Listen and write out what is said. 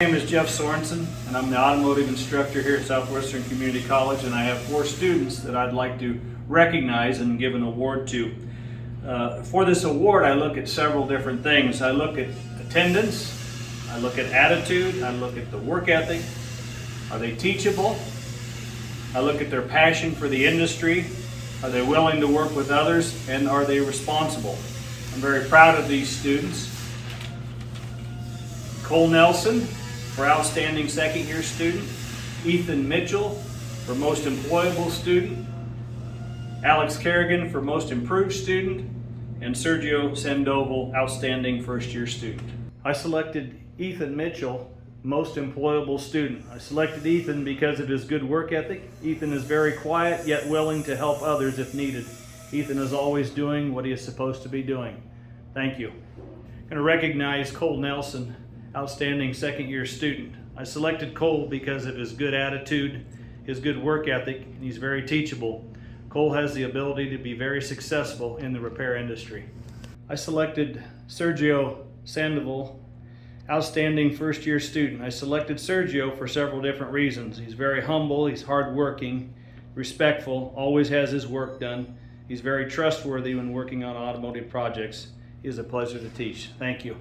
My name is Jeff Sorensen, and I'm the automotive instructor here at Southwestern Community College, and I have 4 students that I'd like to recognize and give an award to. For this award, I look at several different things. I look at attendance, I look at attitude, I look at the work ethic. Are they teachable? I look at their passion for the industry. Are they willing to work with others, and are they responsible? I'm very proud of these students. Cole Nelson for outstanding second-year student, Ethan Mitchell for most employable student, Alex Kerrigan for most improved student, and Sergio Sandoval, outstanding first-year student. I selected Ethan Mitchell, most employable student. I selected Ethan because of his good work ethic. Ethan is very quiet yet willing to help others if needed. Ethan is always doing what he is supposed to be doing. Thank you. I'm going to recognize Cole Nelson, outstanding second-year student. I selected Cole because of his good attitude, his good work ethic, and he's very teachable. Cole has the ability to be very successful in the repair industry. I selected Sergio Sandoval, outstanding first-year student. I selected Sergio for several different reasons. He's very humble, he's hardworking, respectful, always has his work done. He's very trustworthy when working on automotive projects. He is a pleasure to teach. Thank you.